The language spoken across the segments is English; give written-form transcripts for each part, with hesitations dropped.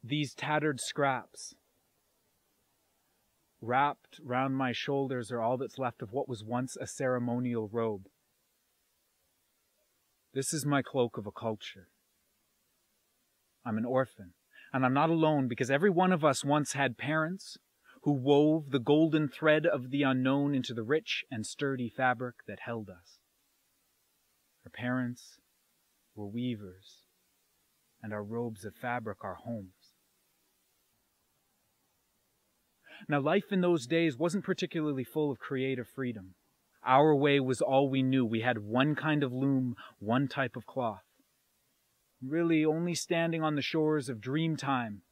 These tattered scraps, wrapped round my shoulders, are all that's left of what was once a ceremonial robe. This is my cloak of a culture. I'm an orphan, and I'm not alone, because every one of us once had parents who wove the golden thread of the unknown into the rich and sturdy fabric that held us. Our parents were weavers, and our robes of fabric our homes. Now, life in those days wasn't particularly full of creative freedom. Our way was all we knew. We had one kind of loom, one type of cloth. Really, only standing on the shores of dream time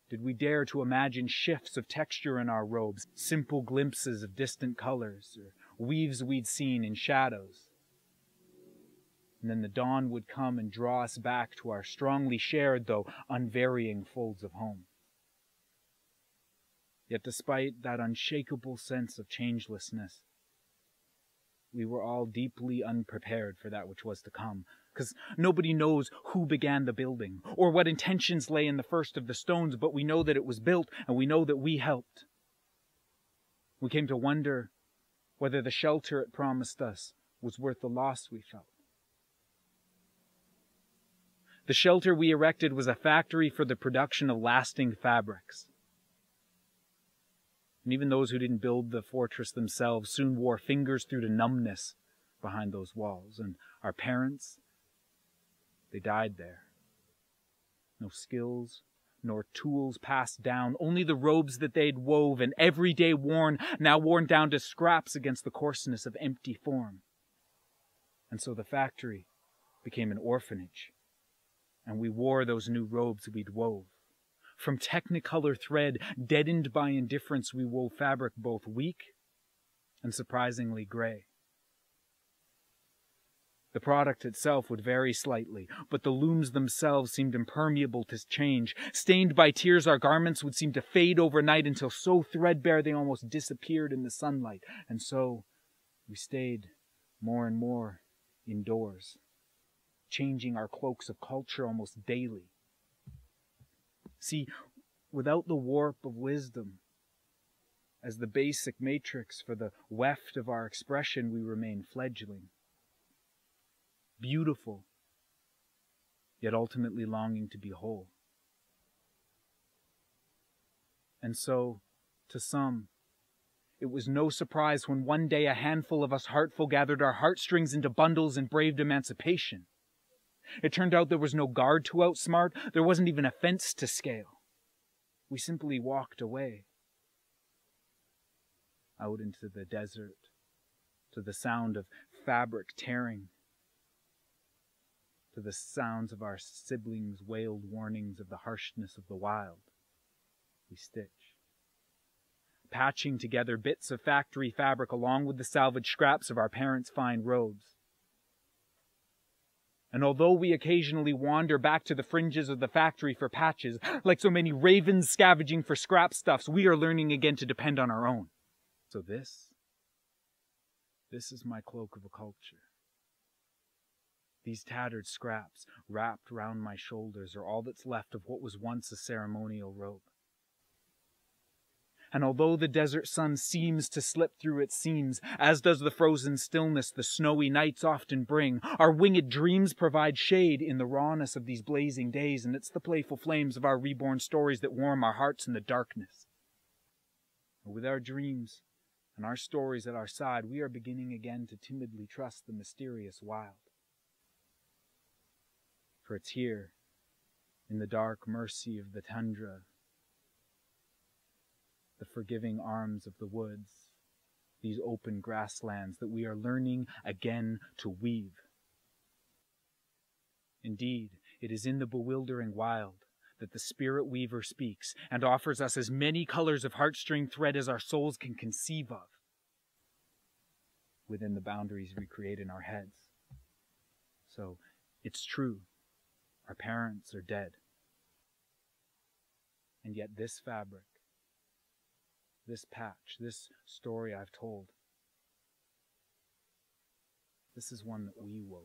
did we dare to imagine shifts of texture in our robes, simple glimpses of distant colors, or weaves we'd seen in shadows. And then the dawn would come and draw us back to our strongly shared, though unvarying, folds of home. Yet despite that unshakable sense of changelessness, we were all deeply unprepared for that which was to come, because nobody knows who began the building or what intentions lay in the first of the stones, but we know that it was built and we know that we helped. We came to wonder whether the shelter it promised us was worth the loss we felt. The shelter we erected was a factory for the production of lasting fabrics. And even those who didn't build the fortress themselves soon wore fingers through to numbness behind those walls. And our parents, they died there. No skills, nor tools passed down, only the robes that they'd wove and every day worn, now worn down to scraps against the coarseness of empty form. And so the factory became an orphanage, and we wore those new robes we'd wove. From technicolor thread, deadened by indifference, we wove fabric both weak and surprisingly gray. The product itself would vary slightly, but the looms themselves seemed impermeable to change. Stained by tears, our garments would seem to fade overnight until so threadbare they almost disappeared in the sunlight. And so we stayed more and more indoors, changing our cloaks of culture almost daily. See, without the warp of wisdom as the basic matrix for the weft of our expression, we remain fledgling. Beautiful, yet ultimately longing to be whole. And so, to some, it was no surprise when one day a handful of us heartful gathered our heartstrings into bundles and braved emancipation. It turned out there was no guard to outsmart, there wasn't even a fence to scale. We simply walked away, out into the desert, to the sound of fabric tearing, to the sounds of our siblings' wailed warnings of the harshness of the wild. We stitched, patching together bits of factory fabric along with the salvaged scraps of our parents' fine robes. And although we occasionally wander back to the fringes of the factory for patches, like so many ravens scavenging for scrap stuffs, we are learning again to depend on our own. So this is my cloak of a culture. These tattered scraps wrapped round my shoulders are all that's left of what was once a ceremonial robe. And although the desert sun seems to slip through its seams, as does the frozen stillness the snowy nights often bring, our winged dreams provide shade in the rawness of these blazing days, and it's the playful flames of our reborn stories that warm our hearts in the darkness. With our dreams and our stories at our side, we are beginning again to timidly trust the mysterious wild. For it's here, in the dark mercy of the tundra, the forgiving arms of the woods, these open grasslands, that we are learning again to weave. Indeed, it is in the bewildering wild that the spirit weaver speaks and offers us as many colors of heartstring thread as our souls can conceive of, within the boundaries we create in our heads. So, it's true, our parents are dead. And yet this fabric, this patch, this story I've told, this is one that we wove.